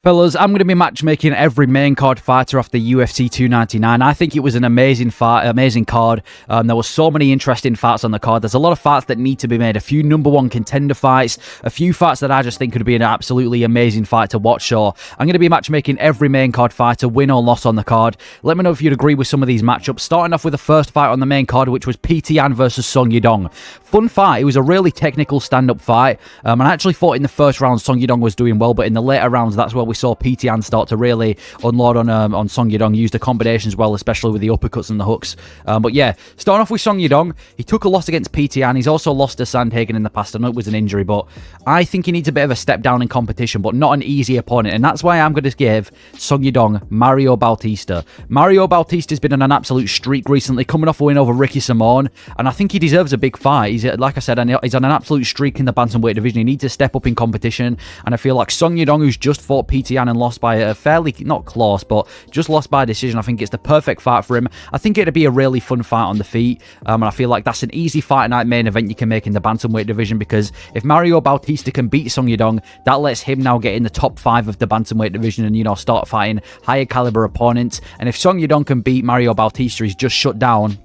Fellas, I'm going to be matchmaking every main card fighter off the UFC 299. I think it was an amazing fight, amazing card. There were so many interesting fights on the card. There's a lot of fights that need to be made. A few number one contender fights, a few fights that I just think could be an absolutely amazing fight to watch. So I'm going to be matchmaking every main card fighter, win or loss on the card. Let me know if you'd agree with some of these matchups. Starting off with the first fight on the main card, which was Petr Yan versus Song Yadong. Fun fight. It was a really technical stand-up fight. I actually thought in the first round Song Yadong was doing well, but in the later rounds, that's where we saw Petr Yan start to really unload on Song Yadong, use the combinations well, especially with the uppercuts and the hooks. But yeah, starting off with Song Yadong, he took a loss against Petr Yan. He's also lost to Sandhagen in the past. I know it was an injury, but I think he needs a bit of a step down in competition, but not an easy opponent, and that's why I'm going to give Song Yadong Mario Bautista. Mario Bautista's been on an absolute streak recently, coming off a win over Ricky Simón, and I think he deserves a big fight. He's, like I said, he's on an absolute streak in the bantamweight division. He needs to step up in competition, and I feel like Song Yadong, who's just fought Petr Yan and lost by a fairly, not close, but just lost by decision, I think it's the perfect fight for him. I think it'd be a really fun fight on the feet, and I feel like that's an easy fight night main event you can make in the bantamweight division, because if Mario Bautista can beat Song Yadong, that lets him now get in the top 5 of the bantamweight division and, you know, start fighting higher caliber opponents. And if Song Yadong can beat Mario Bautista, he's just shut down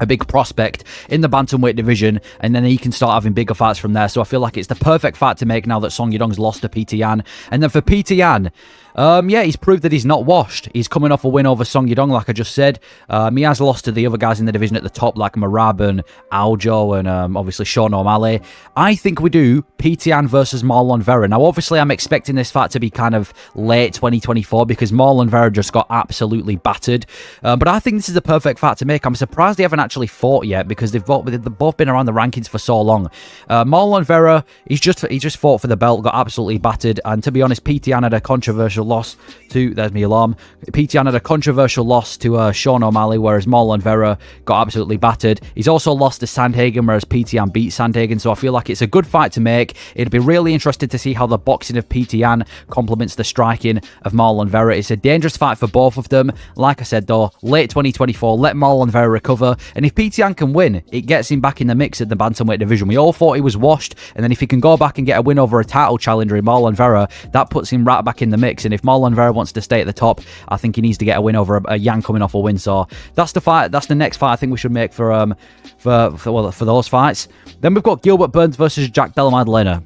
a big prospect in the bantamweight division, and then he can start having bigger fights from there. So I feel like it's the perfect fight to make now that Song Yadong's lost to Petr Yan. And then for Petr Yan, yeah, he's proved that he's not washed. He's coming off a win over Song Yadong, like I just said. He has lost to the other guys in the division at the top, like Merab and Aljo and obviously Sean O'Malley. I think we do Petr Yan versus Marlon Vera. Now, obviously, I'm expecting this fight to be kind of late 2024 because Marlon Vera just got absolutely battered. But I think this is the perfect fight to make. I'm surprised they haven't actually fought yet because they've both been around the rankings for so long. Marlon Vera, he just fought for the belt, got absolutely battered. And to be honest, Petr Yan had a controversial loss to, there's my alarm, Petr Yan had a controversial loss to Sean O'Malley, whereas Marlon Vera got absolutely battered. He's also lost to Sandhagen, whereas Petr Yan beat Sandhagen, so I feel like it's a good fight to make. It'd be really interesting to see how the boxing of Petr Yan complements the striking of Marlon Vera. It's a dangerous fight for both of them. Like I said though, late 2024, let Marlon Vera recover, and if Petr Yan can win, it gets him back in the mix at the bantamweight division. We all thought he was washed, and then if he can go back and get a win over a title challenger in Marlon Vera, that puts him right back in the mix. And if Marlon Vera wants to stay at the top, I think he needs to get a win over a Yan coming off a win. So that's the fight. That's the next fight I think we should make for those fights. Then we've got Gilbert Burns versus Jack Della Maddalena.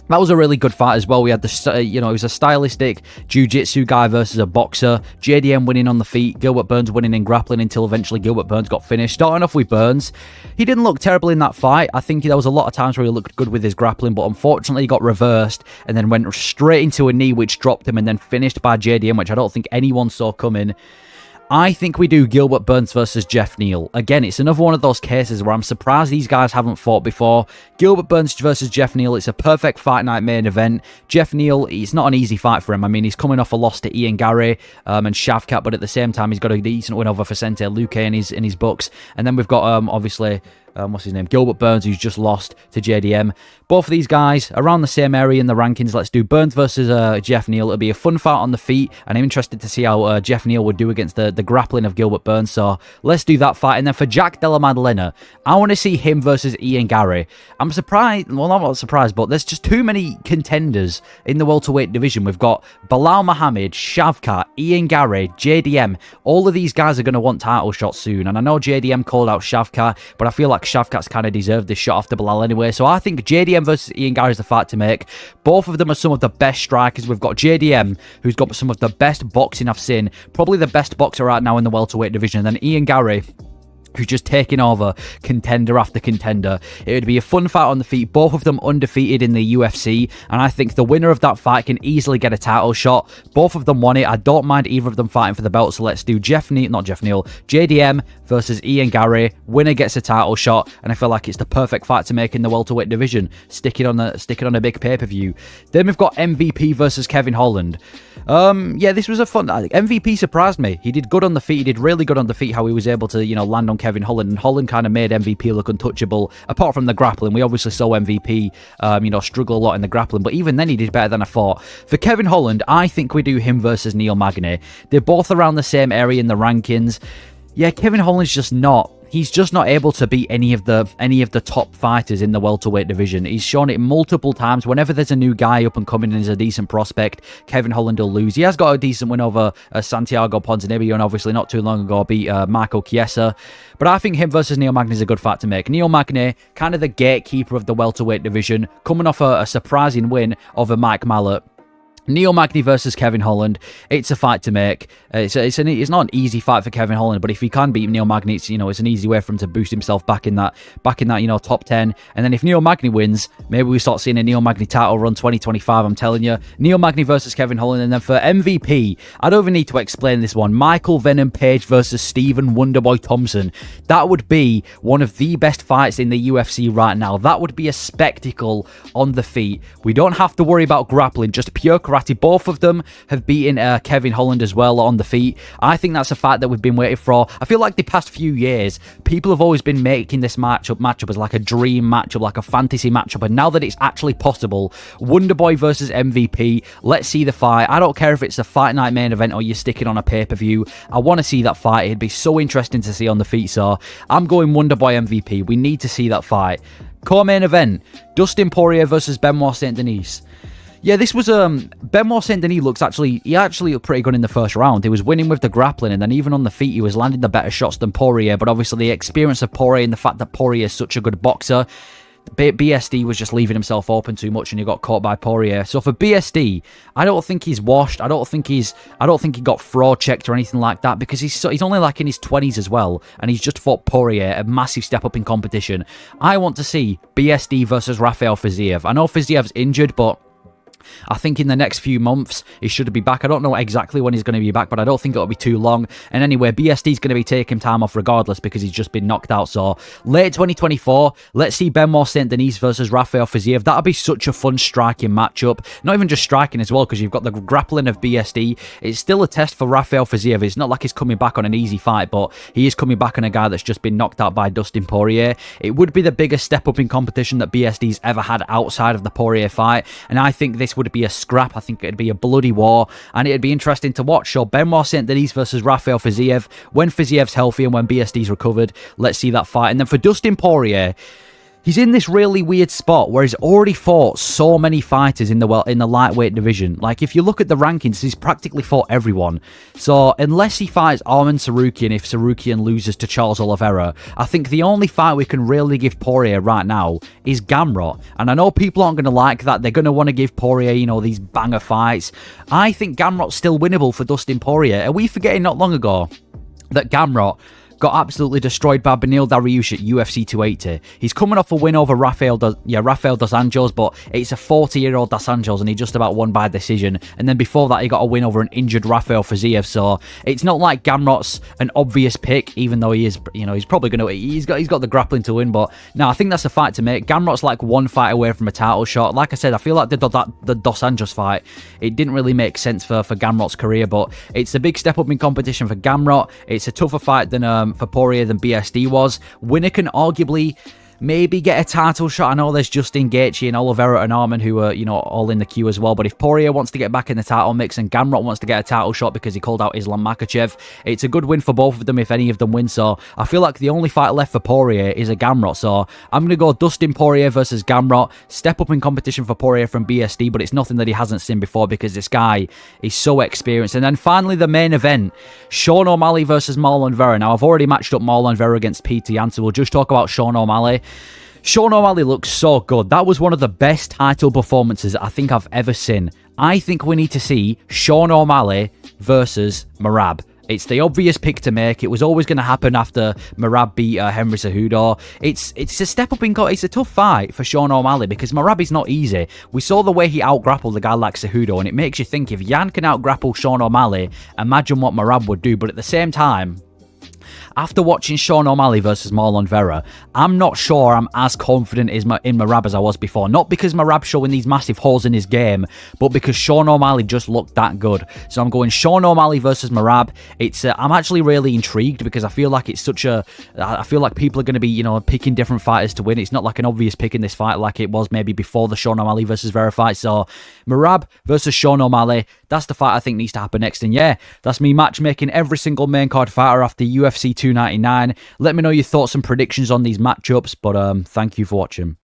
That was a really good fight as well. We had the, it was a stylistic jiu-jitsu guy versus a boxer. JDM winning on the feet, Gilbert Burns winning in grappling until eventually Gilbert Burns got finished. Starting off with Burns, he didn't look terrible in that fight. I think there was a lot of times where he looked good with his grappling, but unfortunately he got reversed and then went straight into a knee which dropped him and then finished by JDM, which I don't think anyone saw coming. I think we do Gilbert Burns versus Jeff Neal. Again, it's another one of those cases where I'm surprised these guys haven't fought before. Gilbert Burns versus Jeff Neal, it's a perfect fight night main event. Jeff Neal, it's not an easy fight for him. I mean, he's coming off a loss to Ian Gary and Shavkat, but at the same time, he's got a decent win over Vicente Luque in his books. And then we've got, obviously, what's his name? Gilbert Burns, who's just lost to JDM. Both of these guys around the same area in the rankings. Let's do Burns versus Jeff Neal. It'll be a fun fight on the feet, and I'm interested to see how Jeff Neal would do against the grappling of Gilbert Burns. So let's do that fight. And then for Jack Della Maddalena, I want to see him versus Ian Gary. I'm surprised, well, I'm not surprised, but there's just too many contenders in the welterweight division. We've got Bilal Muhammad, Shavkat, Ian Gary, JDM. All of these guys are going to want title shots soon. And I know JDM called out Shavkat, but I feel like Shavkat's kind of deserved this shot after Bilal anyway. So I think JDM versus Ian Gary is the fight to make. Both of them are some of the best strikers. We've got JDM, who's got some of the best boxing I've seen. Probably the best boxer right now in the welterweight division. And then Ian Gary, who's just taking over contender after contender. It would be a fun fight on the feet. Both of them undefeated in the UFC, and I think the winner of that fight can easily get a title shot. Both of them won it. I don't mind either of them fighting for the belt, so let's do JDM versus Ian Gary. Winner gets a title shot, and I feel like it's the perfect fight to make in the welterweight division. Stick it on a big pay-per-view. Then we've got MVP versus Kevin Holland. Yeah, this was a fun. MVP surprised me. He did good on the feet. He did really good on the feet. How he was able to, land on Kevin Holland, and Holland kind of made MVP look untouchable. Apart from the grappling, we obviously saw MVP, struggle a lot in the grappling, but even then he did better than I thought. For Kevin Holland, I think we do him versus Neil Magny. They're both around the same area in the rankings. Yeah, Kevin Holland's just not. he's just not able to beat any of the top fighters in the welterweight division. He's shown it multiple times. Whenever there's a new guy up and coming and is a decent prospect, Kevin Holland will lose. He has got a decent win over Santiago Ponzinibbio, and obviously not too long ago beat Michael Chiesa. But I think him versus Neil Magny is a good fight to make. Neil Magny, kind of the gatekeeper of the welterweight division, coming off a surprising win over Mike Malott. Neil Magny versus Kevin Holland, it's a fight to make. It's not an easy fight for Kevin Holland, but if he can beat Neil Magny, it's an easy way for him to boost himself back in that top 10. And then if Neil Magny wins, maybe we start seeing a Neil Magny title run 2025. I'm telling you, Neil Magny versus Kevin Holland. And then for MVP, I don't even need to explain this one. Michael Venom Page versus Stephen Wonderboy Thompson. That would be one of the best fights in the UFC right now. That would be a spectacle on the feet. We don't have to worry about grappling, just pure karate. Both of them have beaten Kevin Holland as well on the feet. I think that's a fight that we've been waiting for. I feel like the past few years, people have always been making this matchup as like a dream matchup, like a fantasy matchup. And now that it's actually possible, Wonderboy versus MVP, let's see the fight. I don't care if it's a fight night main event or you're sticking on a pay-per-view. I want to see that fight. It'd be so interesting to see on the feet. So I'm going Wonderboy MVP. We need to see that fight. Co-main event, Dustin Poirier versus Benoit Saint-Denis. Yeah, this was Benoit Saint-Denis he actually looked pretty good in the first round. He was winning with the grappling, and then even on the feet he was landing the better shots than Poirier. But obviously the experience of Poirier and the fact that Poirier is such a good boxer, BSD was just leaving himself open too much, and he got caught by Poirier. So for BSD, I don't think he's washed. I don't think he got fraud checked or anything like that, because he's only like in his 20s as well, and he's just fought Poirier, a massive step up in competition. I want to see BSD versus Rafael Fiziev. I know Fiziev's injured, but I think in the next few months he should be back. I don't know exactly when he's going to be back, but I don't think it'll be too long. And anyway, BSD's going to be taking time off regardless because he's just been knocked out. So late 2024, let's see Benoit Saint-Denis versus Rafael Fiziev. That'll be such a fun striking matchup. Not even just striking as well, because you've got the grappling of BSD. It's still a test for Rafael Fiziev. It's not like he's coming back on an easy fight, but he is coming back on a guy that's just been knocked out by Dustin Poirier. It would be the biggest step up in competition that BSD's ever had outside of the Poirier fight, and I think this would be a scrap. I think it'd be a bloody war, and it'd be interesting to watch. So Benoit Saint-Denis versus Rafael Fiziev, when Fiziev's healthy and when BSD's recovered, let's see that fight. And then for Dustin Poirier, he's in this really weird spot where he's already fought so many fighters in the lightweight division. Like, if you look at the rankings, he's practically fought everyone. So unless he fights Arman Tsarukyan, if Tsarukyan loses to Charles Oliveira, I think the only fight we can really give Poirier right now is Gamrot. And I know people aren't going to like that. They're going to want to give Poirier, these banger fights. I think Gamrot's still winnable for Dustin Poirier. Are we forgetting not long ago that Gamrot got absolutely destroyed by Beneil Dariush at UFC 280. He's coming off a win over Rafael Dos Anjos, but it's a 40-year-old Dos Anjos, and he just about won by decision. And then before that, he got a win over an injured Rafael Fiziev. So it's not like Gamrot's an obvious pick, even though he is, he's probably going to, he's got the grappling to win. But no, I think that's a fight to make. Gamrot's like one fight away from a title shot. Like I said, I feel like the Dos Anjos fight, it didn't really make sense for Gamrot's career, but it's a big step up in competition for Gamrot. It's a tougher fight than for Poirier than BSD was. Winner can arguably maybe get a title shot. I know there's Justin Gaethje and Oliveira and Arman who are, all in the queue as well. But if Poirier wants to get back in the title mix and Gamrot wants to get a title shot because he called out Islam Makhachev, it's a good win for both of them if any of them win. So I feel like the only fight left for Poirier is a Gamrot. So I'm going to go Dustin Poirier versus Gamrot. Step up in competition for Poirier from BSD, but it's nothing that he hasn't seen before because this guy is so experienced. And then finally the main event, Sean O'Malley versus Marlon Vera. Now I've already matched up Marlon Vera against Peter Yan, so we'll just talk about Sean O'Malley. Sean O'Malley looks so good. That was one of the best title performances I think I've ever seen. I think we need to see Sean O'Malley versus Merab. It's the obvious pick to make. It was always going to happen after Merab beat Henry Cejudo. It's a step up in... It's a tough fight for Sean O'Malley because Merab is not easy. We saw the way he out-grappled a guy like Cejudo, and it makes you think if Yan can out-grapple Sean O'Malley, imagine what Merab would do. But at the same time, after watching Sean O'Malley versus Marlon Vera, I'm not sure I'm as confident in Merab as I was before. Not because Merab's showing these massive holes in his game, but because Sean O'Malley just looked that good. So I'm going Sean O'Malley versus Merab. I'm actually really intrigued because I feel like it's I feel like people are going to be, picking different fighters to win. It's not like an obvious pick in this fight like it was maybe before the Sean O'Malley versus Vera fight. So Merab versus Sean O'Malley, that's the fight I think needs to happen next. And yeah, that's me matchmaking every single main card fighter after UFC UFC 299. Let me know your thoughts and predictions on these matchups, but thank you for watching.